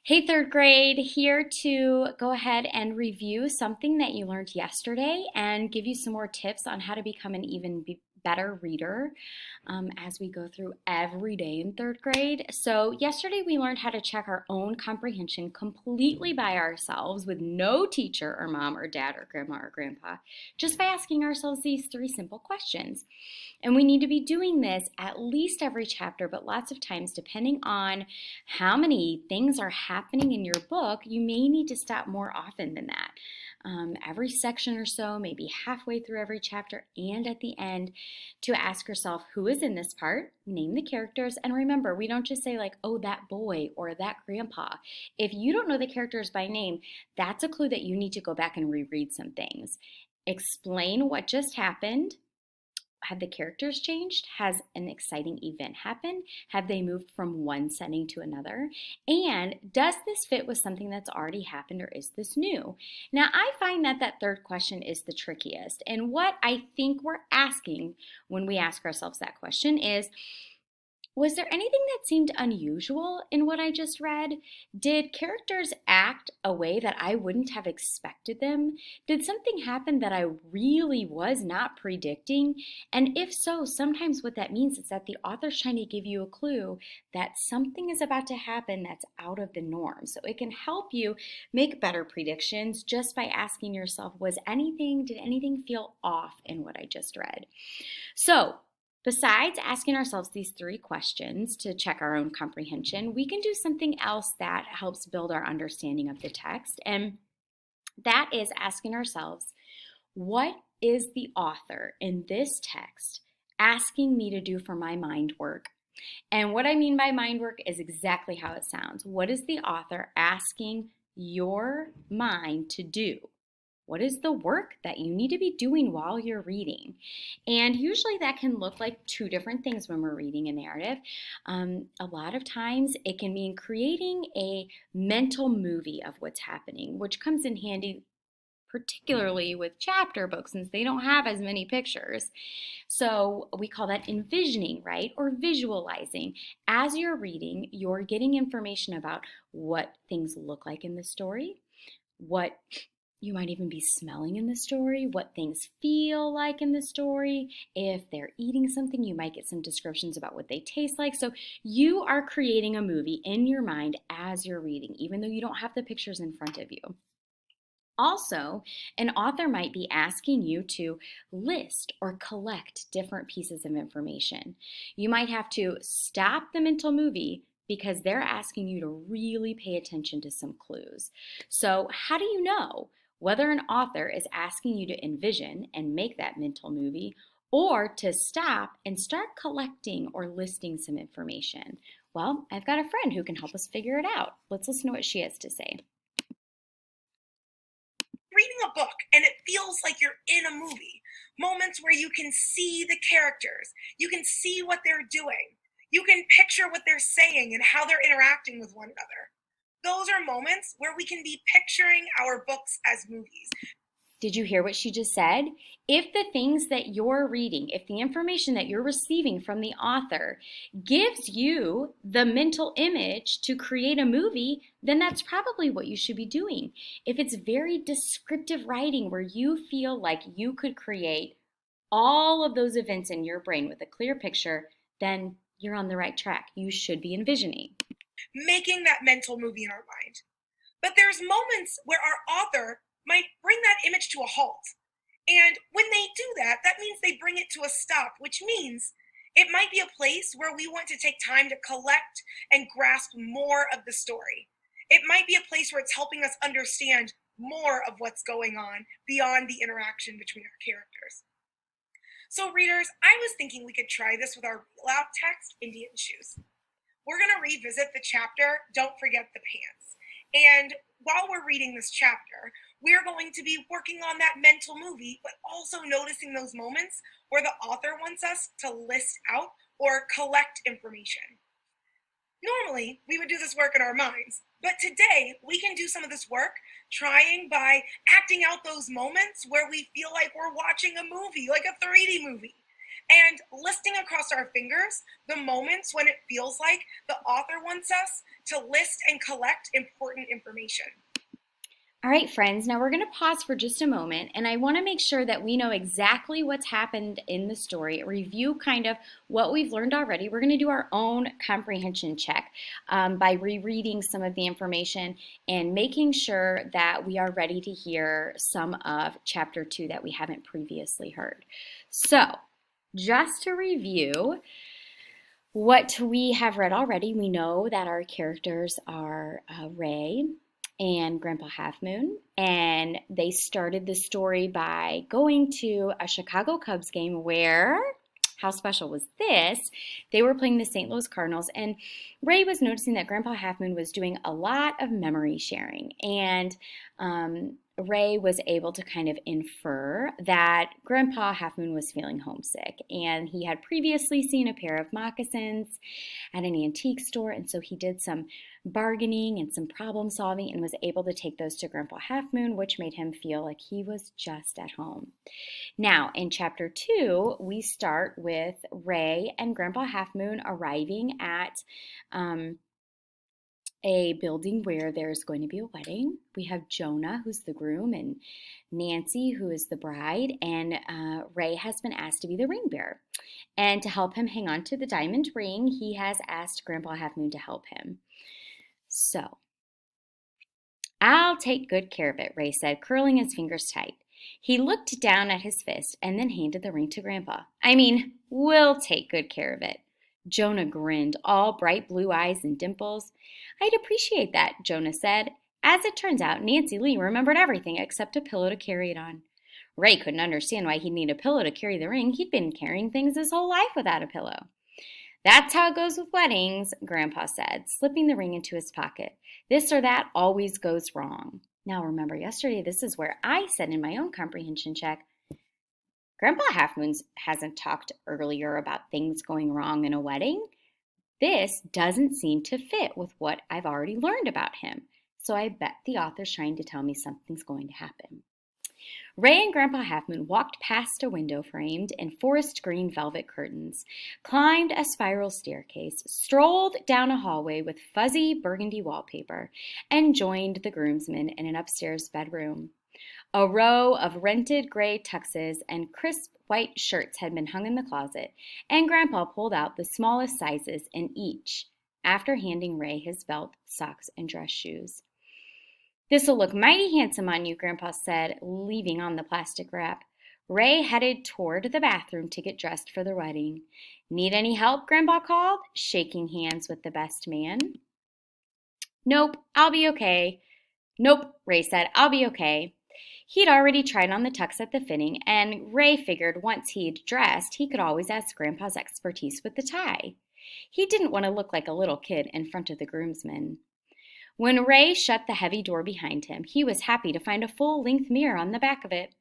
Hey, third grade, here to go ahead and review something that you learned yesterday and give you some more tips on how to become an even better reader as we go through every day in third grade. So, yesterday we learned how to check our own comprehension completely by ourselves with no teacher or mom or dad or grandma or grandpa, just by asking ourselves these three simple questions. And we need to be doing this at least every chapter, but lots of times, depending on how many things are happening in your book, you may need to stop more often than that. Every section or so, maybe halfway through every chapter, and at the end, to ask yourself who is in this part, name the characters, and remember, we don't just say, like, oh, that boy or that grandpa. If you don't know the characters by name, that's a clue that you need to go back and reread some things. Explain what just happened. Have the characters changed? Has an exciting event happened? Have they moved from one setting to another? And does this fit with something that's already happened or is this new? Now, I find that that third question is the trickiest. And what I think we're asking when we ask ourselves that question is, was there anything that seemed unusual in what I just read? Did characters act a way that I wouldn't have expected them? Did something happen that I really was not predicting? And if so, sometimes what that means is that the author's trying to give you a clue that something is about to happen that's out of the norm. So it can help you make better predictions just by asking yourself, did anything feel off in what I just read? So, besides asking ourselves these three questions to check our own comprehension, we can do something else that helps build our understanding of the text, and that is asking ourselves, what is the author in this text asking me to do for my mind work? And what I mean by mind work is exactly how it sounds. What is the author asking your mind to do? What is the work that you need to be doing while you're reading? And usually that can look like two different things when we're reading a narrative. A lot of times it can mean creating a mental movie of what's happening, which comes in handy particularly with chapter books since they don't have as many pictures. So we call that envisioning, right? Or visualizing. As you're reading, you're getting information about what things look like in the story, what you might even be smelling in the story, what things feel like in the story. If they're eating something, you might get some descriptions about what they taste like. So you are creating a movie in your mind as you're reading, even though you don't have the pictures in front of you. Also, an author might be asking you to list or collect different pieces of information. You might have to stop the mental movie because they're asking you to really pay attention to some clues. So, how do you know whether an author is asking you to envision and make that mental movie or to stop and start collecting or listing some information? Well, I've got a friend who can help us figure it out. Let's listen to what she has to say. Reading a book and it feels like you're in a movie. Moments where you can see the characters, you can see what they're doing, you can picture what they're saying and how they're interacting with one another. Those are moments where we can be picturing our books as movies. Did you hear what she just said? If the things that you're reading, if the information that you're receiving from the author gives you the mental image to create a movie, then that's probably what you should be doing. If it's very descriptive writing where you feel like you could create all of those events in your brain with a clear picture, then you're on the right track. You should be envisioning. Making that mental movie in our mind. But there's moments where our author might bring that image to a halt. And when they do that, that means they bring it to a stop, which means it might be a place where we want to take time to collect and grasp more of the story. It might be a place where it's helping us understand more of what's going on beyond the interaction between our characters. So, readers, I was thinking we could try this with our real out text, Indian Shoes. We're going to revisit the chapter, Don't Forget the Pants. And while we're reading this chapter, we're going to be working on that mental movie, but also noticing those moments where the author wants us to list out or collect information. Normally, we would do this work in our minds, but today we can do some of this work trying by acting out those moments where we feel like we're watching a movie, like a 3D movie. and listing across our fingers the moments when it feels like the author wants us to list and collect important information. All right, friends, now we're going to pause for just a moment, and I want to make sure that we know exactly what's happened in the story, review kind of what we've learned already. We're going to do our own comprehension check by rereading some of the information and making sure that we are ready to hear some of Chapter 2 that we haven't previously heard. So, just to review, what we have read already, we know that our characters are Ray and Grandpa Half Moon, and they started the story by going to a Chicago Cubs game where, how special was this? They were playing the St. Louis Cardinals, and Ray was noticing that Grandpa Half Moon was doing a lot of memory sharing, and Ray was able to kind of infer that Grandpa Half Moon was feeling homesick, and he had previously seen a pair of moccasins at an antique store, and so he did some bargaining and some problem solving and was able to take those to Grandpa Half Moon, which made him feel like he was just at home. Now, in Chapter 2, we start with Ray and Grandpa Half Moon arriving at a building where there's going to be a wedding. We have Jonah, who's the groom, and Nancy, who is the bride, and Ray has been asked to be the ring bearer. And to help him hang on to the diamond ring, he has asked Grandpa Half Moon to help him. So, I'll take good care of it, Ray said, curling his fingers tight. He looked down at his fist and then handed the ring to Grandpa. I mean, we'll take good care of it. Jonah grinned, all bright blue eyes and dimples. I'd appreciate that, Jonah said. As it turns out, Nancy Lee remembered everything except a pillow to carry it on. Ray couldn't understand why he'd need a pillow to carry the ring. He'd been carrying things his whole life without a pillow. That's how it goes with weddings, Grandpa said, slipping the ring into his pocket. This or that always goes wrong. Now remember, yesterday this is where I said in my own comprehension check, Grandpa Half Moon hasn't talked earlier about things going wrong in a wedding. This doesn't seem to fit with what I've already learned about him. So I bet the author's trying to tell me something's going to happen. Ray and Grandpa Half Moon walked past a window framed in forest green velvet curtains, climbed a spiral staircase, strolled down a hallway with fuzzy burgundy wallpaper, and joined the groomsmen in an upstairs bedroom. A row of rented gray tuxes and crisp white shirts had been hung in the closet, and Grandpa pulled out the smallest sizes in each after handing Ray his belt, socks, and dress shoes. This'll look mighty handsome on you, Grandpa said, leaving on the plastic wrap. Ray headed toward the bathroom to get dressed for the wedding. Need any help, Grandpa called, shaking hands with the best man. Nope, I'll be okay. Nope, Ray said, I'll be okay. He'd already tried on the tux at the fitting, and Ray figured once he'd dressed, he could always ask Grandpa's expertise with the tie. He didn't want to look like a little kid in front of the groomsmen. When Ray shut the heavy door behind him, he was happy to find a full-length mirror on the back of it.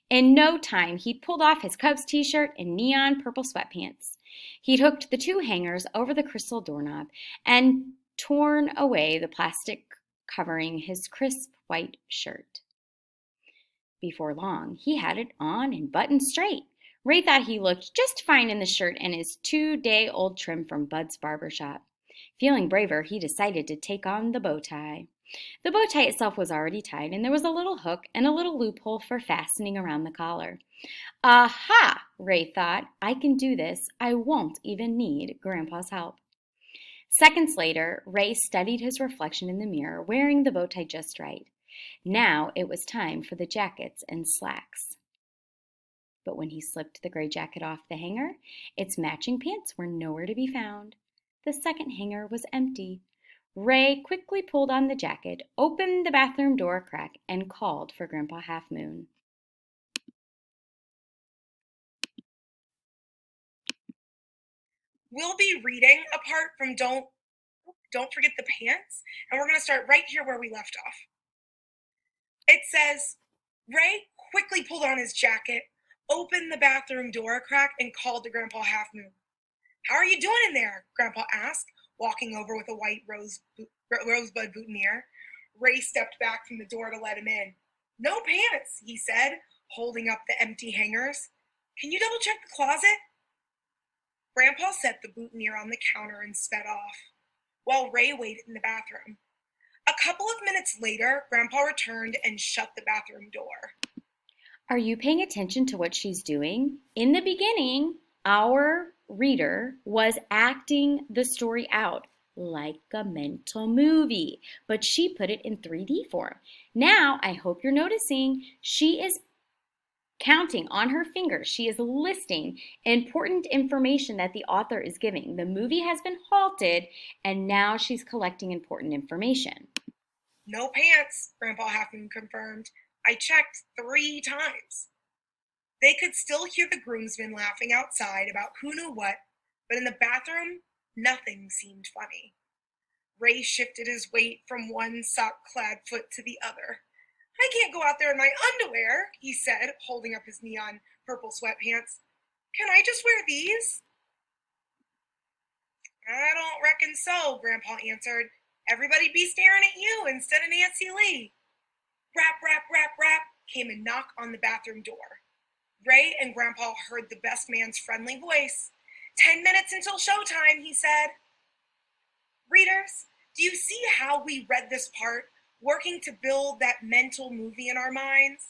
In no time, he'd pulled off his Cubs t-shirt and neon purple sweatpants. He'd hooked the two hangers over the crystal doorknob and torn away the plastic covering his crisp white shirt. Before long, he had it on and buttoned straight. Ray thought he looked just fine in the shirt and his 2-day-old trim from Bud's barber shop. Feeling braver, he decided to take on the bow tie. The bow tie itself was already tied, and there was a little hook and a little loophole for fastening around the collar. Aha, Ray thought, I can do this. I won't even need Grandpa's help. Seconds later, Ray studied his reflection in the mirror, wearing the bow tie just right. Now it was time for the jackets and slacks. But when he slipped the gray jacket off the hanger, its matching pants were nowhere to be found. The second hanger was empty. Ray quickly pulled on the jacket, opened the bathroom door a crack, and called for Grandpa Half Moon. We'll be reading apart from Don't Forget the Pants, and we're going to start right here where we left off. It says, Ray quickly pulled on his jacket, opened the bathroom door a crack, and called to Grandpa Half Moon. How are you doing in there? Grandpa asked, walking over with a white rosebud boutonniere. Ray stepped back from the door to let him in. No pants, he said, holding up the empty hangers. Can you double check the closet? Grandpa set the boutonniere on the counter and sped off, while Ray waited in the bathroom. A couple of minutes later, Grandpa returned and shut the bathroom door. Are you paying attention to what she's doing? In the beginning, our reader was acting the story out like a mental movie, but she put it in 3D form. Now, I hope you're noticing she is counting on her fingers. She is listing important information that the author is giving. The movie has been halted, and now she's collecting important information. No pants, Grandpa Halfmoon confirmed. I checked 3 times. They could still hear the groomsmen laughing outside about who knew what, but in the bathroom, nothing seemed funny. Ray shifted his weight from one sock-clad foot to the other. I can't go out there in my underwear, he said, holding up his neon purple sweatpants. Can I just wear these? I don't reckon so, Grandpa answered. Everybody be staring at you instead of Nancy Lee. Rap, rap, rap, rap came a knock on the bathroom door. Ray and Grandpa heard the best man's friendly voice. 10 minutes until showtime, he said. Readers, do you see how we read this part, working to build that mental movie in our minds?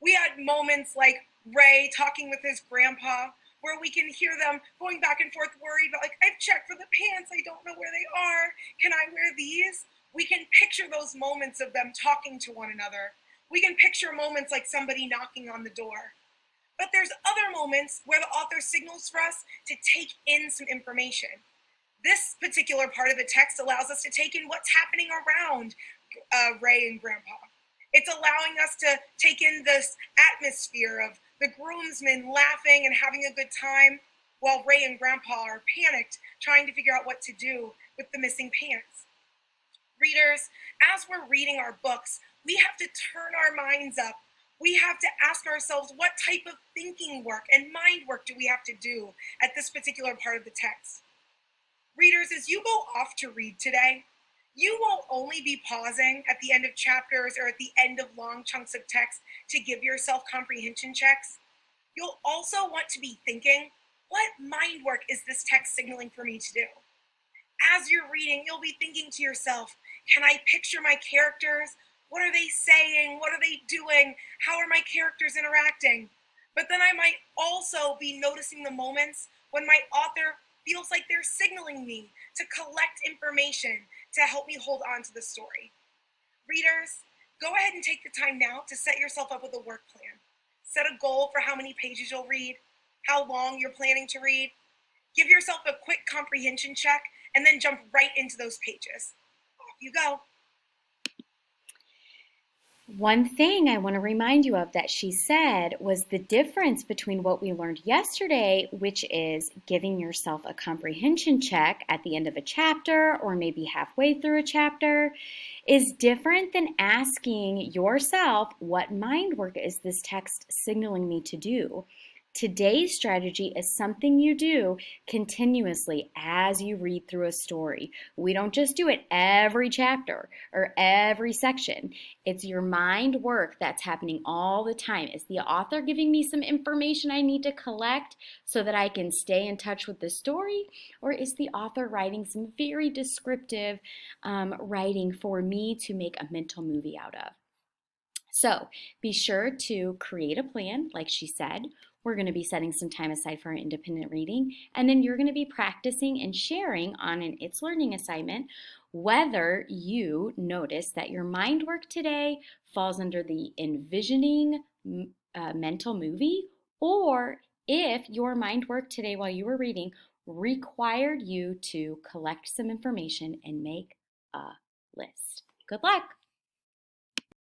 We had moments like Ray talking with his grandpa, where we can hear them going back and forth worried about, like, I've checked for the pants, I don't know where they are. Can I wear these? We can picture those moments of them talking to one another. We can picture moments like somebody knocking on the door. But there's other moments where the author signals for us to take in some information. This particular part of the text allows us to take in what's happening around Ray and Grandpa. It's allowing us to take in this atmosphere of the groomsmen laughing and having a good time, while Ray and Grandpa are panicked, trying to figure out what to do with the missing pants. Readers, as we're reading our books, we have to turn our minds up. We have to ask ourselves, what type of thinking work and mind work do we have to do at this particular part of the text? Readers, as you go off to read today, you won't only be pausing at the end of chapters or at the end of long chunks of text to give yourself comprehension checks. You'll also want to be thinking, what mind work is this text signaling for me to do? As you're reading, you'll be thinking to yourself, can I picture my characters? What are they saying? What are they doing? How are my characters interacting? But then I might also be noticing the moments when my author feels like they're signaling me to collect information to help me hold on to the story. Readers, go ahead and take the time now to set yourself up with a work plan. Set a goal for how many pages you'll read, how long you're planning to read. Give yourself a quick comprehension check, and then jump right into those pages. Off you go. One thing I want to remind you of that she said was the difference between what we learned yesterday, which is giving yourself a comprehension check at the end of a chapter or maybe halfway through a chapter, is different than asking yourself, what mind work is this text signaling me to do? Today's strategy is something you do continuously as you read through a story. We don't just do it every chapter or every section. It's your mind work that's happening all the time. Is the author giving me some information I need to collect so that I can stay in touch with the story? Or is the author writing some very descriptive writing for me to make a mental movie out of? So be sure to create a plan, like she said. We're going to be setting some time aside for our independent reading, and then you're going to be practicing and sharing on an It's Learning assignment whether you notice that your mind work today falls under the envisioning mental movie, or if your mind work today while you were reading required you to collect some information and make a list. Good luck!